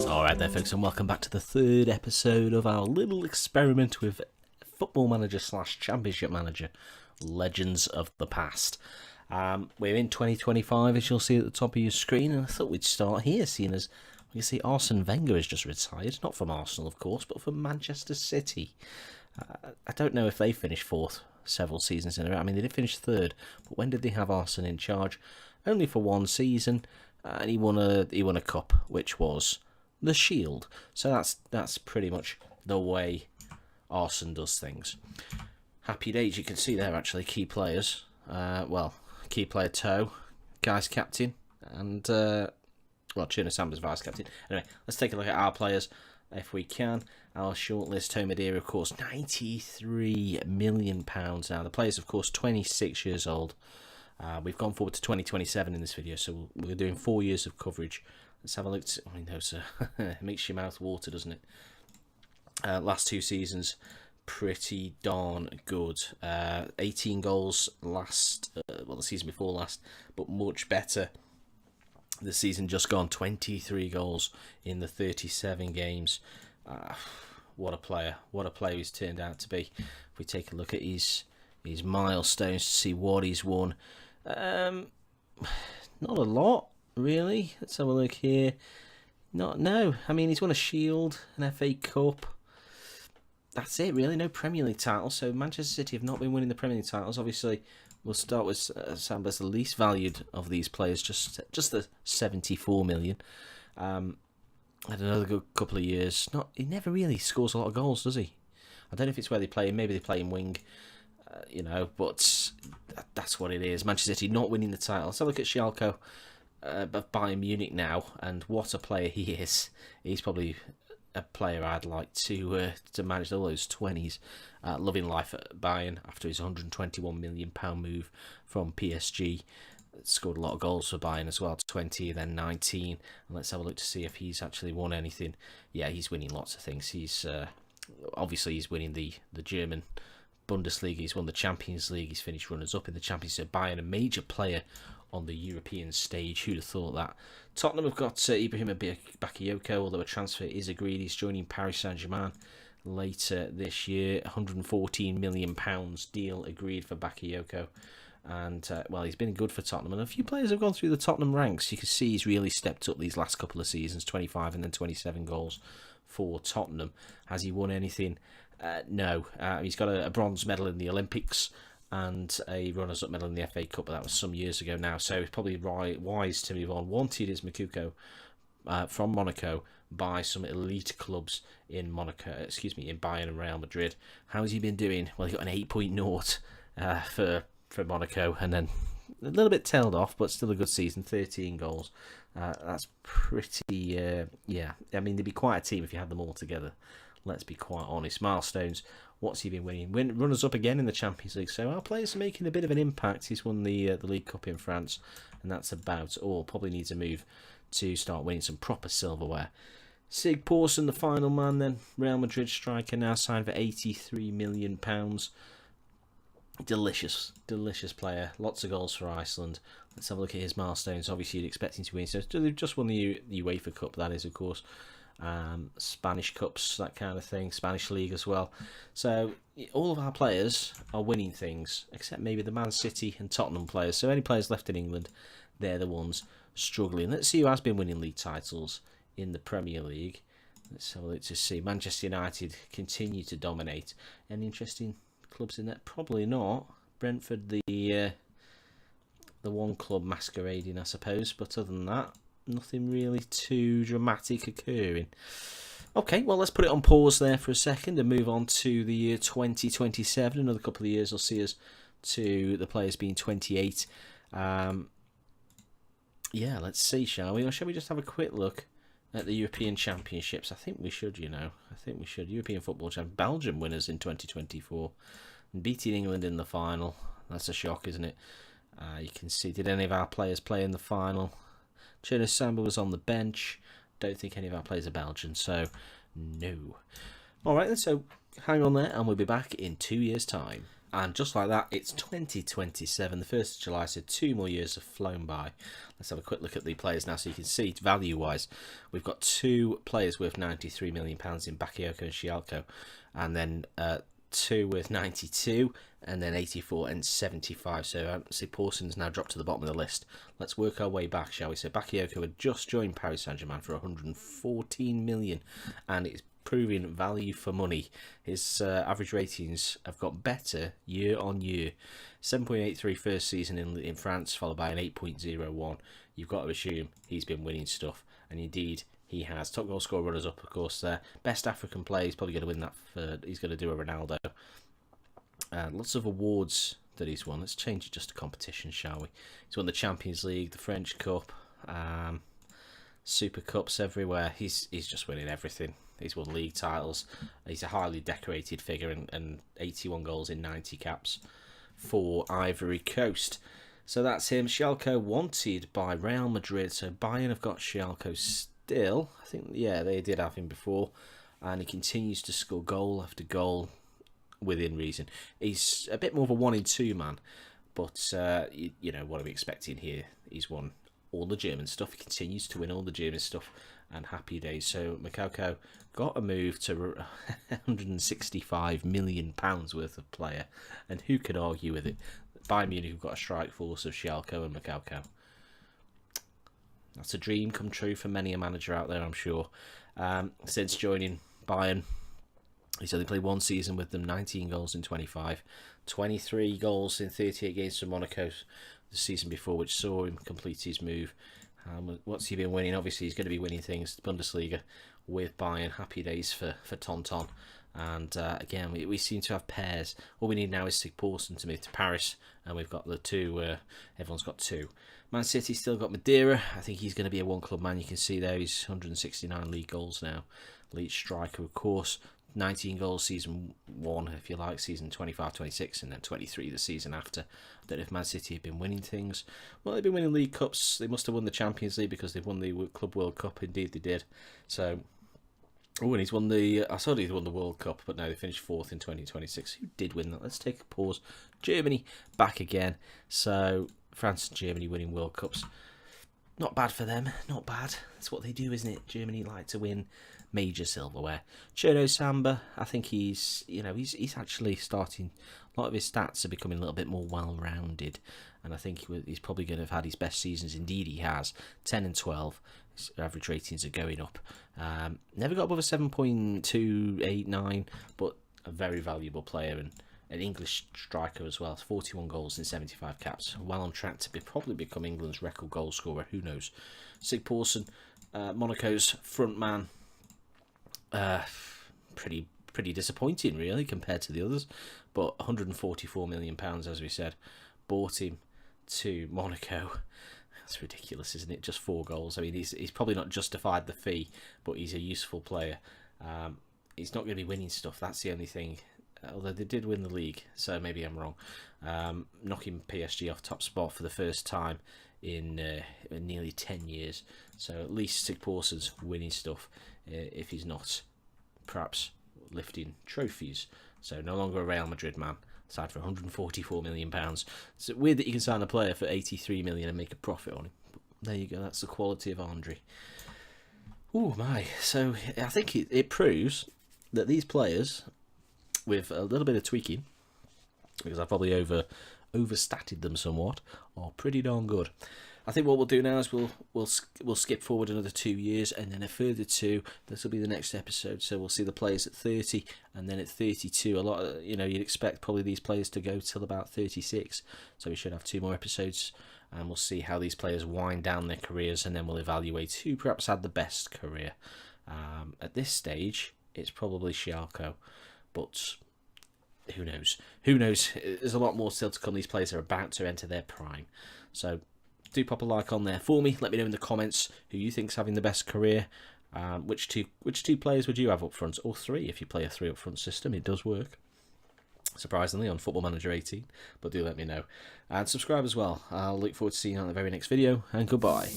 Alright there folks, and welcome back to the third episode of our little experiment with Football Manager / Championship Manager Legends of the Past. We're in 2025, as you'll see at the top of your screen, and I thought we'd start here, seeing as we can see Arsene Wenger has just retired, not from Arsenal of course, but from Manchester City. I don't know if they finished fourth several seasons in a row. I mean, they did finish third, but when did they have Arsene in charge? Only for one season, and he won a cup, which was the Shield. So that's pretty much the way Arsene does things. Happy days, you can see there actually key players. Key player Toe, Guy's captain, and Samba's vice captain. Anyway, let's take a look at our players if we can. Our shortlist: Maderia, of course, £93 million now. The player's, of course, 26 years old. We've gone forward to 2027 in this video, so we're doing 4 years of coverage. Let's have a look. It makes your mouth water, doesn't it? Last two seasons, pretty darn good. 18 goals the season before last, but much better the season just gone. 23 goals in the 37 games. What a player he's turned out to be. If we take a look at his milestones to see what he's won, not a lot really. Let's have a look here. I mean, he's won a Shield, an FA Cup. That's it really. No Premier League titles. So Manchester City have not been winning the Premier League titles. Obviously, we'll start with Samba's the least valued of these players, just the 74 million. Had another good couple of years. He never really scores a lot of goals, does he? I don't know if it's where they play him. Maybe they play him wing, but that's what it is. Manchester City not winning the title. Let's have a look at Tsigalko of Bayern Munich now, and what a player he is. He's probably a player I'd like to manage all those 20s. Loving life at Bayern after his £121 million move from PSG. Scored a lot of goals for Bayern as well, 20, then 19. And let's have a look to see if he's actually won anything. Yeah, he's winning lots of things. He's obviously he's winning the German Bundesliga. He's won the Champions League. He's finished runners-up in the Champions League. Bayern, a major player on the European stage. Who'd have thought that? Tottenham have got Ibrahim Bakayoko, although a transfer is agreed. He's joining Paris Saint-Germain later this year. £114 million deal agreed for Bakayoko. And, he's been good for Tottenham. And a few players have gone through the Tottenham ranks. You can see he's really stepped up these last couple of seasons. 25 and then 27 goals for Tottenham. Has he won anything? No. He's got a bronze medal in the Olympics and a runners-up medal in the FA Cup, but that was some years ago now. So it's probably wise to move on. Wanted is Moukoko from Monaco by some elite clubs in Bayern and Real Madrid. How's he been doing? Well, he got an 8.0 for Monaco, and then a little bit tailed off, but still a good season. 13 goals. That's pretty. I mean, they'd be quite a team if you had them all together. Let's be quite honest. Milestones. What's he been winning? Runners up again in the Champions League. So our players are making a bit of an impact. He's won the League Cup in France, and that's about all. Probably needs a move to start winning some proper silverware. Sigporsson, the final man, then Real Madrid striker, now signed for £83 million. Delicious player. Lots of goals for Iceland. Let's have a look at his milestones. Obviously, you'd expect him to win. So they've just won the UEFA Cup, that is, of course. Spanish Cups, that kind of thing. Spanish League as well. So all of our players are winning things, except maybe the Man City and Tottenham players. So any players left in England, they're the ones struggling. Let's see who has been winning league titles in the Premier League. Let's have a look to see. Manchester United continue to dominate. Any interesting clubs in there? Probably not. Brentford, the one club masquerading, I suppose, but other than that, nothing really too dramatic occurring. Okay, well, let's put it on pause there for a second and move on to the year 2027. Another couple of years will see us to the players being 28. Let's see, shall we? Or shall we just have a quick look at the European Championships? I think we should, European Football Championships. Belgium winners in 2024. And beating England in the final. That's a shock, isn't it? You can see, did any of our players play in the final? Samba was on the bench. Don't think any of our players are Belgian, so no. Alright then, so hang on there and we'll be back in 2 years' time. And just like that, it's 2027, the 1st of July, so 2 more years have flown by. Let's have a quick look at the players now so you can see, value-wise, we've got 2 players worth £93 million in Bakayoko and Tsigalko, and then 2 worth 92, and then 84 and 75. So Sigporsson's now dropped to the bottom of the list. Let's work our way back, shall we? So Bakayoko had just joined Paris Saint-Germain for 114 million, and it's proving value for money. His average ratings have got better year on year. 7.83 first season in France, followed by an 8.01. You've got to assume he's been winning stuff, and indeed he has. Top goal scorer, runners up, of course. Best African player, he's probably going to win that. He's going to do a Ronaldo. Lots of awards that he's won. Let's change it just to competition, shall we? He's won the Champions League, the French Cup, Super Cups everywhere. He's just winning everything. He's won league titles. He's a highly decorated figure, and 81 goals in 90 caps for Ivory Coast. So that's him. Tsigalko wanted by Real Madrid. So Bayern have got Tsigalko still. I think, yeah, they did have him before. And he continues to score goal after goal within reason. He's a bit more of a 1-in-2 man. But, you know, what are we expecting here? He's won all the German stuff. He continues to win all the German stuff. And happy days. So Moukoko got a move to £165 million worth of player, and who could argue with it? Bayern Munich have got a strike force of Tsigalko and Moukoko. That's a dream come true for many a manager out there, I'm sure. Since joining Bayern, he's only played 1 season with them. 19 goals in 25, 23 goals in 38 games for Monaco the season before, which saw him complete his move. What's he been winning? Obviously, he's going to be winning things. Bundesliga with Bayern. Happy days for Tonton. And again, we seem to have pairs. All we need now is Sigporsson to move to Paris. And we've got the 2. Everyone's got 2. Man City still got Maderia. I think he's going to be a one-club man. You can see there he's 169 league goals now. Lead striker, of course. 19 goals season 1, if you like, season 25-26, and then 23 the season after. I don't know if Man City have been winning things. Well, they've been winning League Cups. They must have won the Champions League because they've won the Club World Cup. Indeed, they did. So, oh, and he's won the... I saw he won the World Cup, but no, they finished 4th in 2026. Who did win that? Let's take a pause. Germany back again. So, France and Germany winning World Cups. Not bad for them. Not bad. That's what they do, isn't it? Germany like to win major silverware. Samba, I think he's actually starting. A lot of his stats are becoming a little bit more well-rounded, and I think he's probably going to have had his best seasons. Indeed, he has. 10 and 12. His average ratings are going up. Never got above a 7.289, but a very valuable player and an English striker as well. 41 goals in 75 caps. Well on track to probably become England's record goal scorer. Who knows? Sigporsson, Monaco's front man. Pretty disappointing, really, compared to the others. But £144 million, as we said, bought him to Monaco. That's ridiculous, isn't it? Just 4 goals. I mean, he's probably not justified the fee, but he's a useful player. He's not going to be winning stuff. That's the only thing. Although they did win the league, so maybe I'm wrong. Knocking PSG off top spot for the first time in nearly 10 years. So at least Sigporsson's winning stuff, if he's not perhaps lifting trophies. So no longer a Real Madrid man, signed for £144 million. It's weird that you can sign a player for £83 million and make a profit on him. But there you go, that's the quality of Andre. Oh my, so I think it proves that these players, with a little bit of tweaking, because I probably overstated them somewhat, are pretty darn good. I think what we'll do now is we'll skip forward another 2 years, and then a further 2. This will be the next episode. So we'll see the players at 30, and then at 32. A lot of, you'd expect probably these players to go till about 36. So we should have 2 more episodes, and we'll see how these players wind down their careers, and then we'll evaluate who perhaps had the best career. At this stage, it's probably Tsigalko, but who knows? Who knows? There's a lot more still to come. These players are about to enter their prime. So do pop a like on there for me. Let me know in the comments who you think's having the best career. Which two players would you have up front, or 3 if you play a 3 up front system? It does work, surprisingly, on Football Manager 18. But do let me know, and subscribe as well. I'll look forward to seeing you on the very next video, and goodbye.